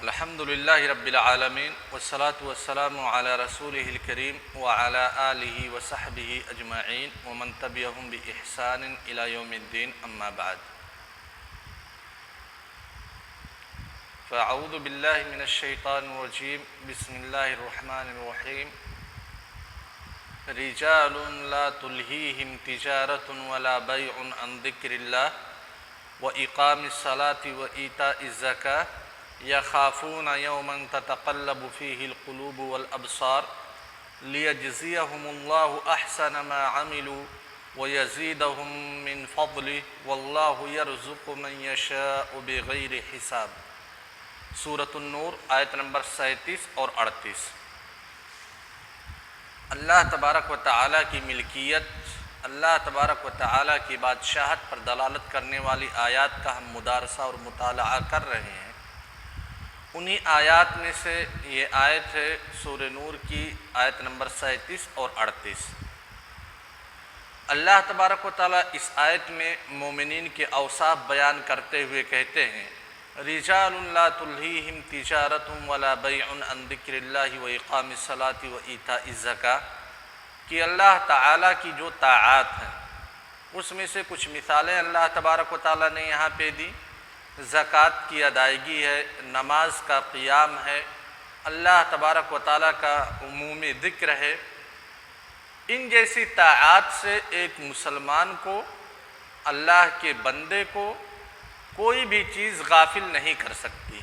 الحمدللہ رب العالمین والصلاة والسلام علی رسولہ الکریم وعلی آلہ وصحبہ اجمعین ومن تبعہم بإحسان الی یوم الدین اما بعد فاعوذ باللہ من الشیطان الرجیم بسم اللہ الرحمن الرحیم رجال لا تلہیہم تجارت ولا بیع عن ذکر اللہ وإقام الصلاة وإیتاء الزکاة یخافون یوما تتقلب فیہ القلوب والابصار لیجزیہم اللہ احسن ما عملوا ویزیدہم من فضلہ واللہ یرزق من یشاء بغیر حساب۔ سورۃ النور آیت نمبر 37 اور 38۔ اللہ تبارک و تعالیٰ کی ملکیت، اللہ تبارک و تعالیٰ کی بادشاہت پر دلالت کرنے والی آیات کا ہم مدارسہ اور مطالعہ کر رہے ہیں۔ انہی آیات میں سے یہ آیت ہے سورہ نور کی آیت نمبر 37 اور 38۔ اللہ تبارک و تعالیٰ اس آیت میں مومنین کے اوصاف بیان کرتے ہوئے کہتے ہیں رجال لا تلہیہم تجارت ولا بیع عن ذکر اللہ واقام الصلاة وایتاء الزکاة، کہ اللہ تعالیٰ کی جو طاعات ہیں اس میں سے کچھ مثالیں اللہ تبارک و تعالیٰ نے یہاں پہ دی۔ زکوٰۃ کی ادائیگی ہے، نماز کا قیام ہے، اللہ تبارک و تعالیٰ کا عمومی ذکر ہے۔ ان جیسی طاعات سے ایک مسلمان کو، اللہ کے بندے کو کوئی بھی چیز غافل نہیں کر سکتی،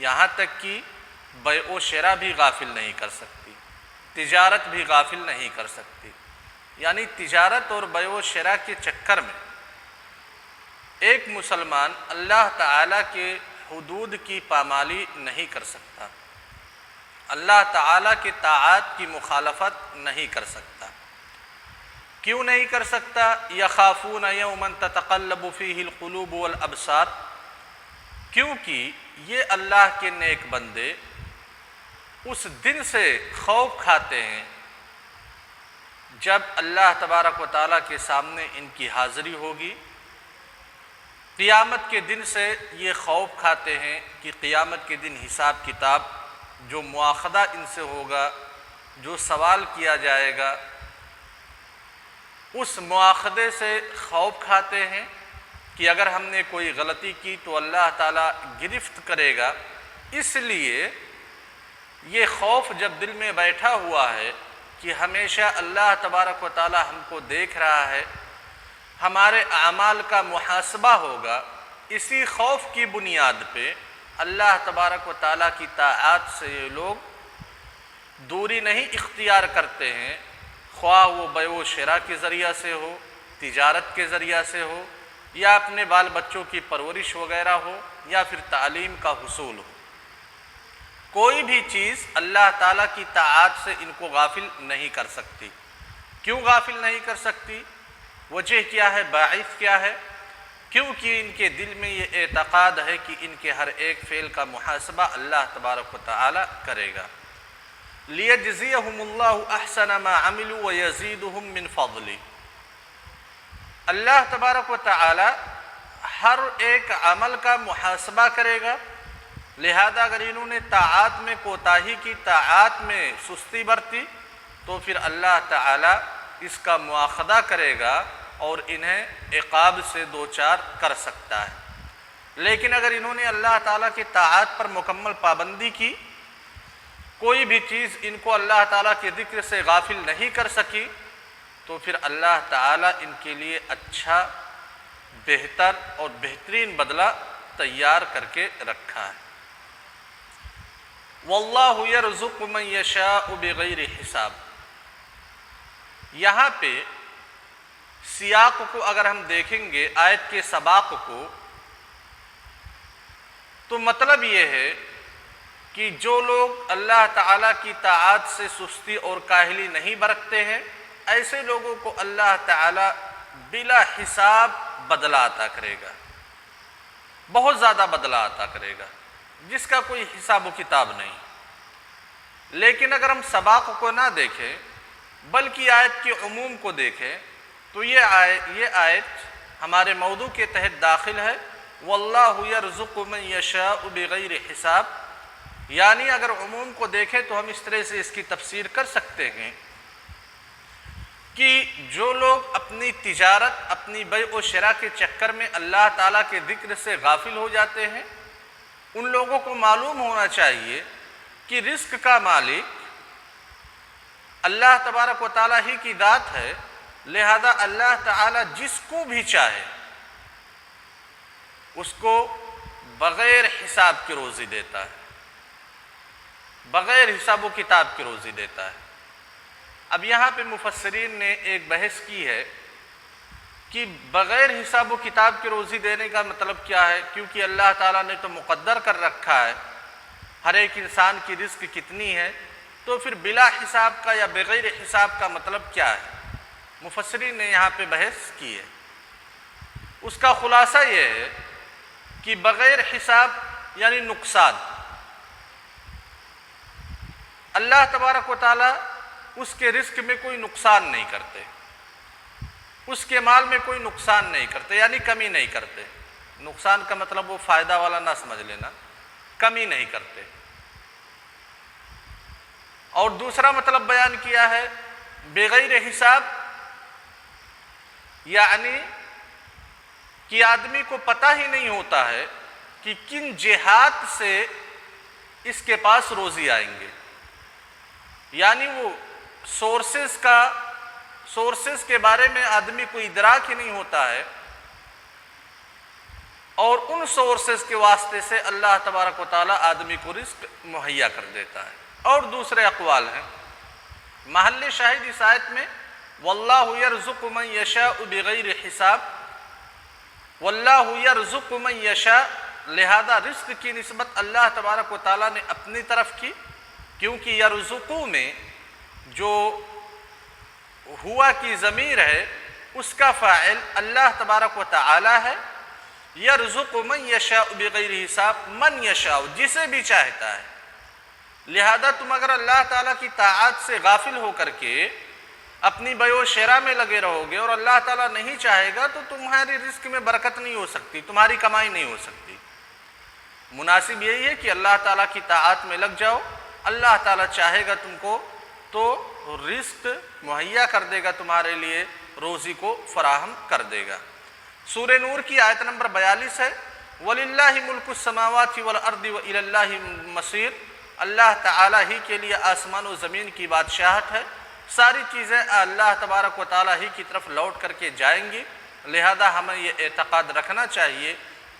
یہاں تک کہ بیع و شراء بھی غافل نہیں کر سکتی، تجارت بھی غافل نہیں کر سکتی۔ یعنی تجارت اور بیع و شراء کے چکر میں ایک مسلمان اللہ تعالیٰ کے حدود کی پامالی نہیں کر سکتا، اللہ تعالیٰ کے طاعات کی مخالفت نہیں کر سکتا۔ کیوں نہیں کر سکتا؟ یخافون یوما تتقلب فیہ القلوب والابصار، کیونکہ یہ اللہ کے نیک بندے اس دن سے خوف کھاتے ہیں جب اللہ تبارک و تعالیٰ کے سامنے ان کی حاضری ہوگی۔ قیامت کے دن سے یہ خوف کھاتے ہیں کہ قیامت کے دن حساب کتاب، جو مواخذہ ان سے ہوگا، جو سوال کیا جائے گا، اس مواخذے سے خوف کھاتے ہیں کہ اگر ہم نے کوئی غلطی کی تو اللہ تعالیٰ گرفت کرے گا۔ اس لیے یہ خوف جب دل میں بیٹھا ہوا ہے کہ ہمیشہ اللہ تبارک و تعالیٰ ہم کو دیکھ رہا ہے، ہمارے اعمال کا محاسبہ ہوگا، اسی خوف کی بنیاد پہ اللہ تبارک و تعالیٰ کی طاعات سے یہ لوگ دوری نہیں اختیار کرتے ہیں، خواہ وہ بیع و شراء کے ذریعہ سے ہو، تجارت کے ذریعہ سے ہو، یا اپنے بال بچوں کی پرورش وغیرہ ہو، یا پھر تعلیم کا حصول ہو۔ کوئی بھی چیز اللہ تعالیٰ کی طاعات سے ان کو غافل نہیں کر سکتی۔ کیوں غافل نہیں کر سکتی؟ وجہ کیا ہے؟ باعث کیا ہے؟ کیونکہ ان کے دل میں یہ اعتقاد ہے کہ ان کے ہر ایک فعل کا محاسبہ اللہ تبارک و تعالی کرے گا۔ لیجزیہم اللہ احسن ما عملوا ویزیدہم من فضلہ، اللہ تبارک و تعالی ہر ایک عمل کا محاسبہ کرے گا، لہذا اگر انہوں نے طاعات میں کوتاہی کی، طاعات میں سستی برتی، تو پھر اللہ تعالی اس کا مواخذہ کرے گا اور انہیں عقاب سے دوچار کر سکتا ہے۔ لیکن اگر انہوں نے اللہ تعالیٰ کی طاعات پر مکمل پابندی کی، کوئی بھی چیز ان کو اللہ تعالیٰ کے ذکر سے غافل نہیں کر سکی، تو پھر اللہ تعالیٰ ان کے لیے اچھا، بہتر اور بہترین بدلہ تیار کر کے رکھا ہے۔ واللہ یرزق من یشاء بغیر حساب۔ یہاں پہ سیاق کو اگر ہم دیکھیں گے، آیت کے سباق کو، تو مطلب یہ ہے کہ جو لوگ اللہ تعالیٰ کی طاعات سے سستی اور کاہلی نہیں برتتے ہیں، ایسے لوگوں کو اللہ تعالیٰ بلا حساب بدلہ عطا کرے گا، بہت زیادہ بدلہ عطا کرے گا، جس کا کوئی حساب و کتاب نہیں۔ لیکن اگر ہم سباق کو نہ دیکھیں بلکہ آیت کے عموم کو دیکھیں تو یہ آیت ہمارے موضوع کے تحت داخل ہے۔ واللہ یرزق من یشاء بغیر حساب، یعنی اگر عموم کو دیکھیں تو ہم اس طرح سے اس کی تفسیر کر سکتے ہیں کہ جو لوگ اپنی تجارت، اپنی بیع و شراء کے چکر میں اللہ تعالیٰ کے ذکر سے غافل ہو جاتے ہیں، ان لوگوں کو معلوم ہونا چاہیے کہ رزق کا مالک اللہ تبارک و تعالیٰ ہی کی ذات ہے، لہذا اللہ تعالیٰ جس کو بھی چاہے اس کو بغیر حساب کے روزی دیتا ہے، بغیر حساب و کتاب کے روزی دیتا ہے۔ اب یہاں پہ مفسرین نے ایک بحث کی ہے کہ بغیر حساب و کتاب کے روزی دینے کا مطلب کیا ہے، کیونکہ اللہ تعالیٰ نے تو مقدر کر رکھا ہے ہر ایک انسان کی رزق کتنی ہے، تو پھر بلا حساب کا یا بغیر حساب کا مطلب کیا ہے؟ مفسرین نے یہاں پہ بحث کی ہے۔ اس کا خلاصہ یہ ہے کہ بغیر حساب یعنی نقصان، اللہ تبارک و تعالیٰ اس کے رزق میں کوئی نقصان نہیں کرتے، اس کے مال میں کوئی نقصان نہیں کرتے، یعنی کمی نہیں کرتے۔ نقصان کا مطلب وہ فائدہ والا نہ سمجھ لینا، کمی نہیں کرتے۔ اور دوسرا مطلب بیان کیا ہے بغیر حساب، یعنی کہ آدمی کو پتہ ہی نہیں ہوتا ہے کہ کن جہات سے اس کے پاس روزی آئیں گے، یعنی وہ سورسز کے بارے میں آدمی کو ادراک ہی نہیں ہوتا ہے، اور ان سورسز کے واسطے سے اللہ تبارک و تعالیٰ آدمی کو رزق مہیا کر دیتا ہے۔ اور دوسرے اقوال ہیں، محل شاہد اس آیت میں واللہ یرزق من یشاء بغیر حساب، واللہ یرزق من یشاء، لہذا رزق کی نسبت اللہ تبارک و تعالیٰ نے اپنی طرف کی، کیونکہ یرزقو میں جو ہوا کی ضمیر ہے اس کا فاعل اللہ تبارک و تعالیٰ ہے۔ یرزق من یشاء بغیر حساب، من یشاء جسے بھی چاہتا ہے، لہذا تم اگر اللہ تعالیٰ کی طاعت سے غافل ہو کر کے اپنی بیع و شراء میں لگے رہو گے اور اللہ تعالیٰ نہیں چاہے گا تو تمہاری رزق میں برکت نہیں ہو سکتی، تمہاری کمائی نہیں ہو سکتی۔ مناسب یہی ہے کہ اللہ تعالیٰ کی طاعت میں لگ جاؤ، اللہ تعالیٰ چاہے گا تم کو تو رزق مہیا کر دے گا، تمہارے لیے روزی کو فراہم کر دے گا۔ سورہ نور کی آیت نمبر 42 ہے وَلِلَّهِ مُلْكُ السَّمَاوَاتِ وَالْأَرْضِ وَإِلَى اللَّهِ الْمَصِيرُ، اللہ تعالیٰ ہی کے لیے آسمان و زمین کی بادشاہت ہے، ساری چیزیں اللہ تبارک و تعالیٰ ہی کی طرف لوٹ کر کے جائیں گی، لہذا ہمیں یہ اعتقاد رکھنا چاہیے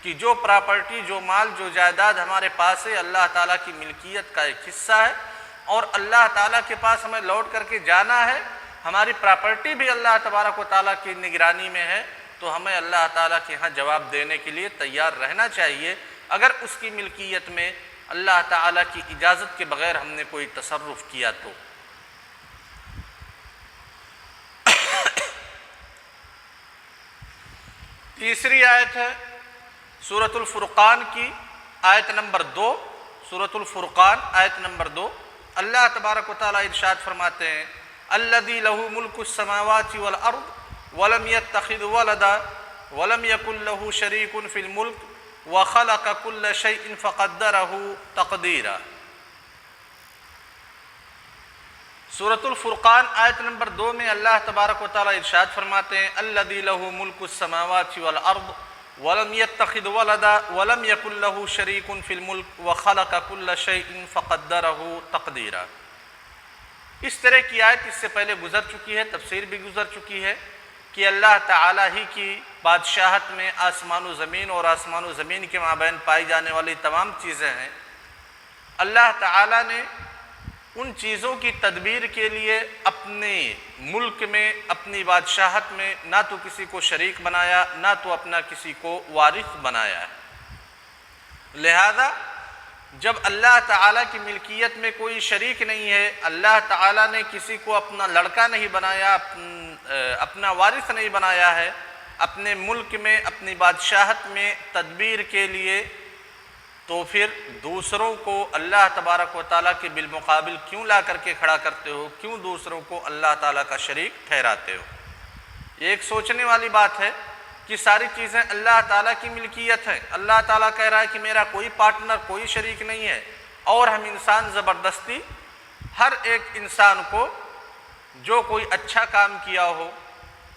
کہ جو پراپرٹی، جو مال، جو جائیداد ہمارے پاس ہے اللہ تعالیٰ کی ملکیت کا ایک حصہ ہے، اور اللہ تعالیٰ کے پاس ہمیں لوٹ کر کے جانا ہے۔ ہماری پراپرٹی بھی اللہ تبارک و تعالیٰ کی نگرانی میں ہے، تو ہمیں اللہ تعالیٰ کے ہاں جواب دینے کے لیے تیار رہنا چاہیے اگر اس کی ملکیت میں اللہ تعالیٰ کی اجازت کے بغیر ہم نے کوئی تصرف کیا تو۔ تیسری آیت ہے سورۃ الفرقان کی آیت نمبر 2، سورۃ الفرقان آیت نمبر 2، اللہ تبارک و تعالیٰ ارشاد فرماتے ہیں الذی لہ ملک السماوات والارض ولم يتخذ ولدا ولم يكن له شریک فی الملک وخلق كل شیء فقدرہ تقدیرا۔ سورۃ الفرقان آیت نمبر 2 میں اللہ تبارک و تعالیٰ ارشاد فرماتے ہیں الذی لہ ملک السماوات والارض ولم يتخذ ولدا ولم يكن له شریک فی الملک وخلق كل شیء فقدرہ تقدیرا۔ اس طرح کی آیت اس سے پہلے گزر چکی ہے، تفسیر بھی گزر چکی ہے کہ اللہ تعالیٰ ہی کی بادشاہت میں آسمان و زمین اور آسمان و زمین کے مابین پائی جانے والی تمام چیزیں ہیں۔ اللہ تعالیٰ نے ان چیزوں کی تدبیر کے لیے اپنے ملک میں، اپنی بادشاہت میں نہ تو کسی کو شریک بنایا، نہ تو اپنا کسی کو وارث بنایا ہے۔ لہذا جب اللہ تعالیٰ کی ملکیت میں کوئی شریک نہیں ہے، اللہ تعالیٰ نے کسی کو اپنا لڑکا نہیں بنایا، اپنا وارث نہیں بنایا ہے، اپنے ملک میں، اپنی بادشاہت میں تدبیر کے لیے، تو پھر دوسروں کو اللہ تبارک و تعالیٰ کے بالمقابل کیوں لا کر کے کھڑا کرتے ہو؟ کیوں دوسروں کو اللہ تعالیٰ کا شریک ٹھہراتے ہو؟ یہ ایک سوچنے والی بات ہے کہ ساری چیزیں اللہ تعالیٰ کی ملکیت ہیں، اللہ تعالیٰ کہہ رہا ہے کہ میرا کوئی پارٹنر، کوئی شریک نہیں ہے، اور ہم انسان زبردستی ہر ایک انسان کو جو کوئی اچھا کام کیا ہو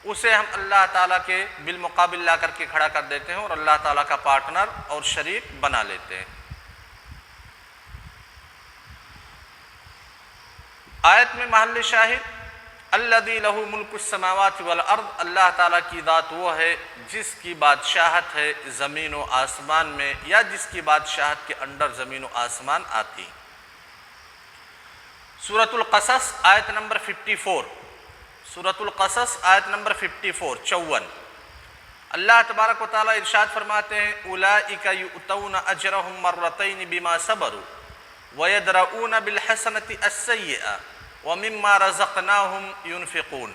اسے ہم اللہ تعالیٰ کے بالمقابل لا کر کے کھڑا کر دیتے ہیں اور اللہ تعالیٰ کا پارٹنر اور شریک بنا لیتے ہیں۔ آیت میں محل شاہد الذی لہ ملک السماوات والارض، اللہ تعالیٰ کی ذات وہ ہے جس کی بادشاہت ہے زمین و آسمان میں، یا جس کی بادشاہت کے اندر زمین و آسمان آتی۔ سورۃ القصص آیت نمبر 54، سورۃ القصص آیت نمبر 54 اللہ تبارک و تعالیٰ ارشاد فرماتے ہیں اولئک یؤتون اجرہم مرتین بما صبروا ویدرؤون بالحسنۃ السیئۃ ومما رزقناہم ينفقون۔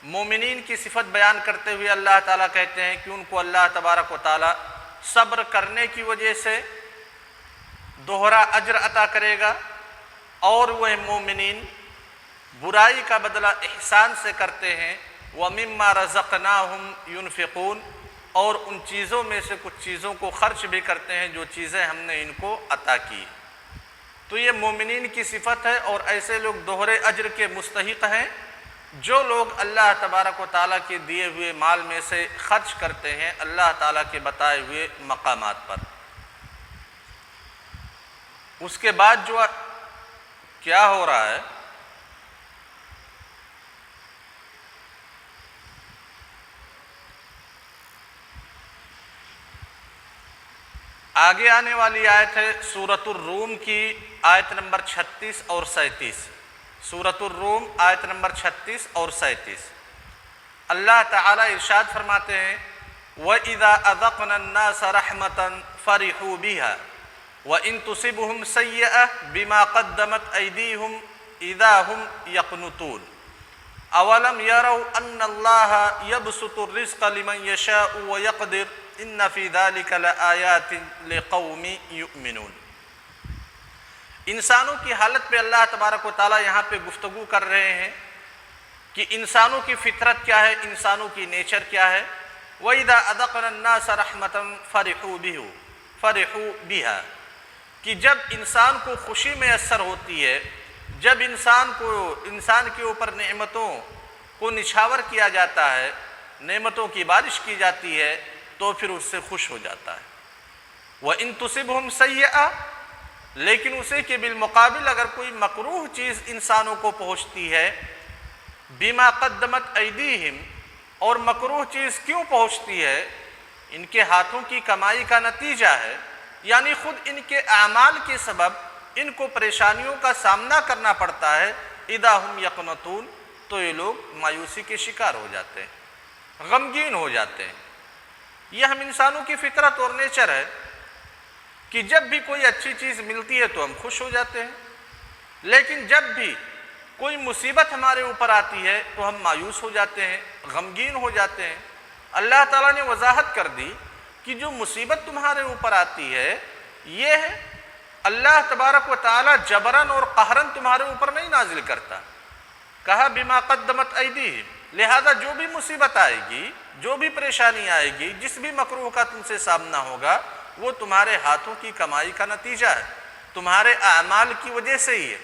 مومنین کی صفت بیان کرتے ہوئے اللہ تعالیٰ کہتے ہیں کہ ان کو اللہ تبارک و تعالیٰ صبر کرنے کی وجہ سے دوہرا اجر عطا کرے گا، اور وہ مومنین برائی کا بدلہ احسان سے کرتے ہیں، وَمِمَّا رَزَقْنَاهُمْ يُنْفِقُونَ، اور ان چیزوں میں سے کچھ چیزوں کو خرچ بھی کرتے ہیں جو چیزیں ہم نے ان کو عطا کی۔ تو یہ مومنین کی صفت ہے، اور ایسے لوگ دوہرے اجر کے مستحق ہیں جو لوگ اللہ تبارک و تعالیٰ کے دیے ہوئے مال میں سے خرچ کرتے ہیں اللہ تعالیٰ کے بتائے ہوئے مقامات پر۔ اس کے بعد جو کیا ہو رہا ہے، آگے آنے والی آیت ہے سورۃ الروم کی آیت نمبر 36 اور 37۔ سورۃ الروم آیت نمبر 36 اور 37 اللہ تعالیٰ ارشاد فرماتے ہیں وَإِذَا أَذَقْنَا النَّاسَ رَحْمَةً فَرِحُوا بِهَا وَإِن تُصِبْهُمْ سَيِّئَةٌ بِمَا قَدَّمَتْ أَيْدِيهِمْ إِذَا هُمْ يَقْنُطُونَ أَوَلَمْ يَرَوْا أَنَّ اللَّهَ يَبْسُطُ الرِّزْقَ لِمَنْ يَشَاءُ وَيَقْدِرُ إِنَّ فِي ذَلِكَ لَآيَاتٍ لِقَوْمٍ يُؤْمِنُونَ۔ انسانوں کی حالت پہ اللہ تبارک و تعالیٰ یہاں پہ گفتگو کر رہے ہیں کہ انسانوں کی فطرت کیا ہے، انسانوں کی نیچر کیا ہے۔ وَإِذَا أَذَقْنَا النَّاسَ رَحْمَةً فَرِحُوا بِهَا، کہ جب انسان کو خوشی میسر ہوتی ہے، جب انسان کے اوپر نعمتوں کو نچھاور کیا جاتا ہے، نعمتوں کی بارش کی جاتی ہے، تو پھر اس سے خوش ہو جاتا ہے۔ وَإِن تُصِبْهُمْ سَيِّئَةٌ، لیکن اسے کے بالمقابل اگر کوئی مکروہ چیز انسانوں کو پہنچتی ہے، بِمَا قَدَّمَتْ أَيْدِيهِمْ، اور مکروہ چیز کیوں پہنچتی ہے؟ ان کے ہاتھوں کی کمائی کا نتیجہ ہے، یعنی خود ان کے اعمال کے سبب ان کو پریشانیوں کا سامنا کرنا پڑتا ہے، اِذَا هُمْ يَقْنَطُونَ، تو یہ لوگ مایوسی کے شکار ہو جاتے ہیں، غمگین ہو جاتے ہیں۔ یہ ہم انسانوں کی فطرت اور نیچر ہے کہ جب بھی کوئی اچھی چیز ملتی ہے تو ہم خوش ہو جاتے ہیں، لیکن جب بھی کوئی مصیبت ہمارے اوپر آتی ہے تو ہم مایوس ہو جاتے ہیں، غمگین ہو جاتے ہیں۔ اللہ تعالیٰ نے وضاحت کر دی کہ جو مصیبت تمہارے اوپر آتی ہے یہ ہے اللہ تبارک و تعالیٰ جبراً اور قہراً تمہارے اوپر نہیں نازل کرتا، کہا بما قدمت ایدیہم، لہذا جو بھی مصیبت آئے گی، جو بھی پریشانی آئے گی، جس بھی مکروہ کا تم سے سامنا ہوگا، وہ تمہارے ہاتھوں کی کمائی کا نتیجہ ہے، تمہارے اعمال کی وجہ سے ہی ہے۔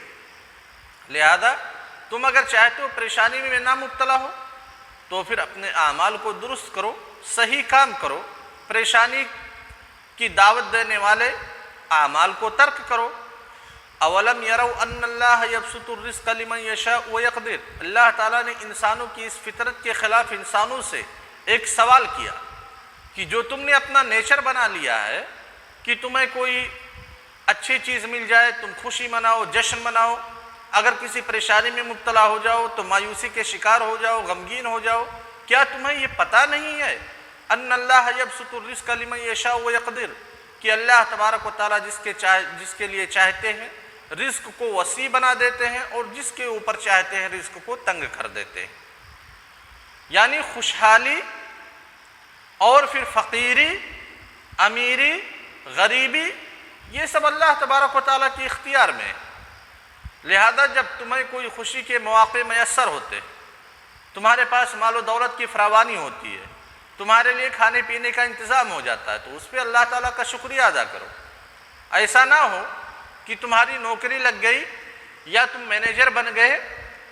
لہذا تم اگر چاہتے ہو پریشانی میں نہ مبتلا ہو تو پھر اپنے اعمال کو درست کرو، صحیح کام کرو، پریشانی کی دعوت دینے والے اعمال کو ترک کرو۔ اولم یروا ان اللہ یبسط الرزق لمن یشاء ویقدر، اللہ تعالیٰ نے انسانوں کی اس فطرت کے خلاف انسانوں سے ایک سوال کیا کہ جو تم نے اپنا نیچر بنا لیا ہے کہ تمہیں کوئی اچھی چیز مل جائے تم خوشی مناؤ، جشن مناؤ، اگر کسی پریشانی میں مبتلا ہو جاؤ تو مایوسی کے شکار ہو جاؤ، غمگین ہو جاؤ، کیا تمہیں یہ پتہ نہیں ہے ان اللہ یبسط الرزق لمن یشاء ویقدر، کہ اللہ تبارک و تعالیٰ جس کے لیے چاہتے ہیں رزق کو وسیع بنا دیتے ہیں اور جس کے اوپر چاہتے ہیں رزق کو تنگ کر دیتے ہیں۔ یعنی خوشحالی اور پھر فقیری، امیری، غریبی، یہ سب اللہ تبارک و تعالیٰ کی اختیار میں ہے۔ لہذا جب تمہیں کوئی خوشی کے مواقع میسر ہوتے، تمہارے پاس مال و دولت کی فراوانی ہوتی ہے، تمہارے لیے کھانے پینے کا انتظام ہو جاتا ہے، تو اس پہ اللہ تعالیٰ کا شکریہ ادا کرو۔ ایسا نہ ہو کہ تمہاری نوکری لگ گئی یا تم مینیجر بن گئے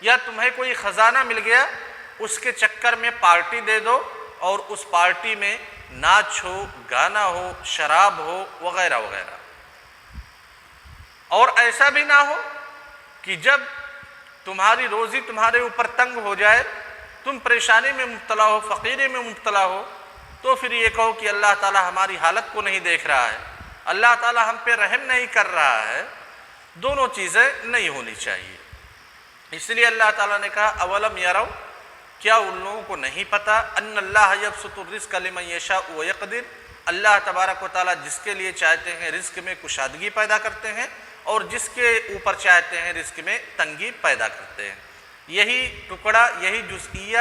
یا تمہیں کوئی خزانہ مل گیا، اس کے چکر میں پارٹی دے دو اور اس پارٹی میں ناچ ہو، گانا ہو، شراب ہو، وغیرہ وغیرہ۔ اور ایسا بھی نہ ہو کہ جب تمہاری روزی تمہارے اوپر تنگ ہو جائے، تم پریشانی میں مبتلا ہو، فقیری میں مبتلا ہو، تو پھر یہ کہو کہ اللہ تعالیٰ ہماری حالت کو نہیں دیکھ رہا ہے، اللہ تعالیٰ ہم پہ رحم نہیں کر رہا ہے۔ دونوں چیزیں نہیں ہونی چاہیے۔ اس لیے اللہ تعالیٰ نے کہا اولم یرو، کیا ان لوگوں کو نہیں پتا ان اللہ یبسط الرزق لمن یشاء ویقدر، اللہ تبارک و تعالیٰ جس کے لیے چاہتے ہیں رزق میں کشادگی پیدا کرتے ہیں اور جس کے اوپر چاہتے ہیں رزق میں تنگی پیدا کرتے ہیں۔ یہی ٹکڑا، یہی جزئیہ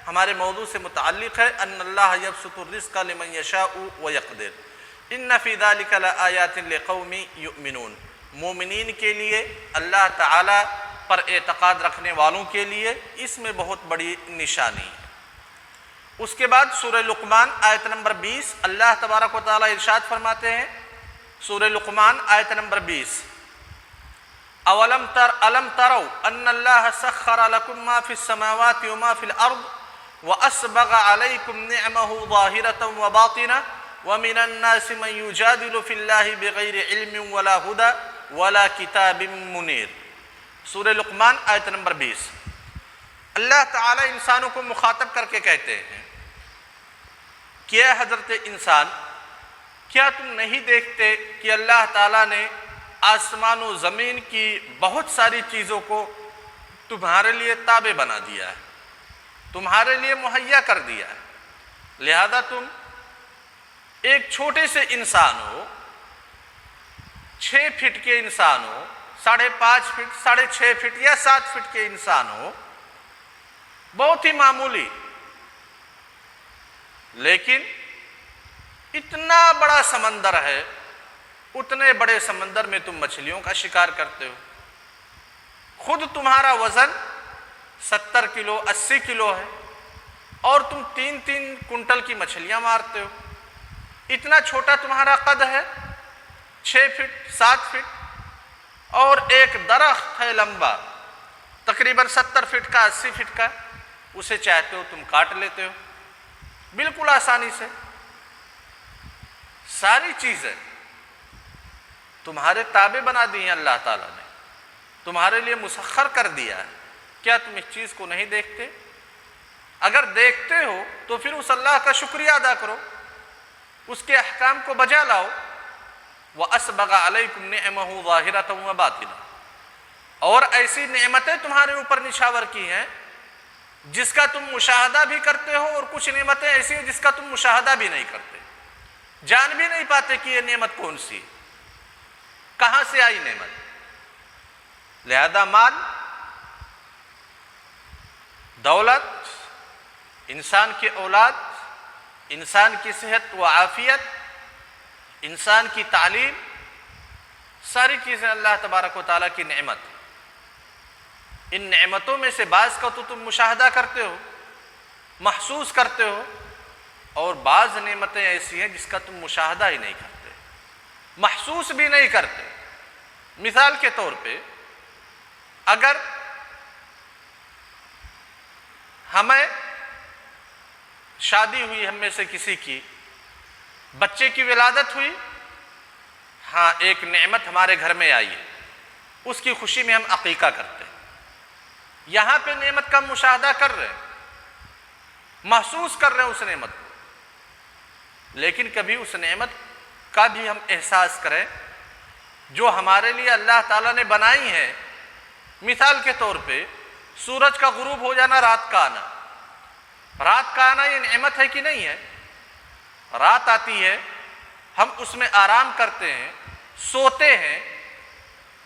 ہمارے موضوع سے متعلق ہے، ان اللہ یبسط الرزق لمن یشاء ویقدر ان فی ذلک لآیات لقوم یؤمنون۔ مومنین کے لیے، اللہ تعالیٰ پر اعتقاد رکھنے والوں کے لیے اس میں بہت بڑی نشانی ہے۔ اس کے بعد سورہ لقمان آیت نمبر 20 اللہ تبارک و تعالیٰ ارشاد فرماتے ہیں، سورہ لقمان آیت نمبر 20، الم تروا ان اللہ سخر لکم ما فی السماوات وما فی الارض واسبغ علیکم نعمہ ظاہرۃ وباطنہ ومن الناس من یجادل فی اللہ بغیر علم ولا ہدی ولا کتاب منیر۔ سورہ لقمان آیت نمبر 20۔ اللہ تعالیٰ انسانوں کو مخاطب کر کے کہتے ہیں کہ اے حضرت انسان، کیا تم نہیں دیکھتے کہ اللہ تعالیٰ نے آسمان و زمین کی بہت ساری چیزوں کو تمہارے لیے تابع بنا دیا ہے، تمہارے لیے مہیا کر دیا ہے، لہذا تم ایک چھوٹے سے انسان ہو، 6 فٹ کے انسان ہو، 5.5 فٹ، 6.5 فٹ یا 7 فٹ کے انسان ہو، بہت ہی معمولی، لیکن اتنا بڑا سمندر ہے، اتنے بڑے سمندر میں تم مچھلیوں کا شکار کرتے ہو، خود تمہارا وزن 70 کلو 80 کلو ہے اور تم 3 کنٹل کی مچھلیاں مارتے ہو، اتنا چھوٹا تمہارا قد ہے، 6 فٹ 7 فٹ، اور ایک درخت ہے لمبا تقریباً 70 فٹ کا 80 فٹ کا، اسے چاہتے ہو تم کاٹ لیتے ہو بالکل آسانی سے۔ ساری چیزیں تمہارے تابع بنا دی ہیں، اللہ تعالیٰ نے تمہارے لیے مسخر کر دیا ہے، کیا تم اس چیز کو نہیں دیکھتے؟ اگر دیکھتے ہو تو پھر اس اللہ کا شکریہ ادا کرو، اس کے احکام کو بجا لاؤ۔ وَأَسْبَغَ عَلَيْكُمْ نِعْمَهُ ظَاهِرَةً وَبَاطِنًا، اور ایسی نعمتیں تمہارے اوپر نچھاور کی ہیں جس کا تم مشاہدہ بھی کرتے ہو، اور کچھ نعمتیں ایسی ہیں جس کا تم مشاہدہ بھی نہیں کرتے، جان بھی نہیں پاتے کہ یہ نعمت کون سی، کہاں سے آئی نعمت۔ لہذا مال، دولت، انسان کی اولاد، انسان کی صحت و عافیت، انسان کی تعلیم، ساری چیزیں اللہ تبارک و تعالیٰ کی نعمت۔ ان نعمتوں میں سے بعض کا تو تم مشاہدہ کرتے ہو، محسوس کرتے ہو، اور بعض نعمتیں ایسی ہیں جس کا تم مشاہدہ ہی نہیں کرتے، محسوس بھی نہیں کرتے۔ مثال کے طور پہ، اگر ہمیں شادی ہوئی، ہم میں سے کسی کی بچے کی ولادت ہوئی، ہاں ایک نعمت ہمارے گھر میں آئی ہے، اس کی خوشی میں ہم عقیقہ کرتے ہیں، یہاں پہ نعمت کا مشاہدہ کر رہے ہیں، محسوس کر رہے ہیں اس نعمت کو، لیکن کبھی اس نعمت کا بھی ہم احساس کریں جو ہمارے لیے اللہ تعالیٰ نے بنائی ہے۔ مثال کے طور پہ، سورج کا غروب ہو جانا، رات کا آنا، رات کا آنا یہ نعمت ہے کہ نہیں ہے؟ رات آتی ہے، ہم اس میں آرام کرتے ہیں، سوتے ہیں۔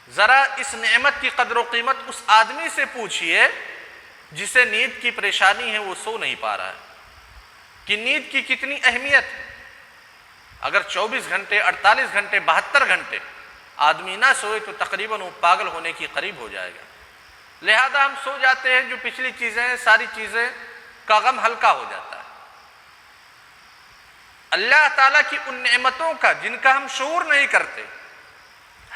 ذرا اس نعمت کی قدر و قیمت اس آدمی سے پوچھئے جسے نیند کی پریشانی ہے، وہ سو نہیں پا رہا ہے، کہ نیند کی کتنی اہمیت ہے۔ اگر 24 گھنٹے 48 گھنٹے 72 گھنٹے آدمی نہ سوئے تو تقریباً وہ پاگل ہونے کی قریب ہو جائے گا۔ لہذا ہم سو جاتے ہیں، جو پچھلی چیزیں ہیں ساری چیزیں کا غم ہلکا ہو جاتا ہے۔ اللہ تعالیٰ کی ان نعمتوں کا جن کا ہم شعور نہیں کرتے،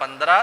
15,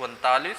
39,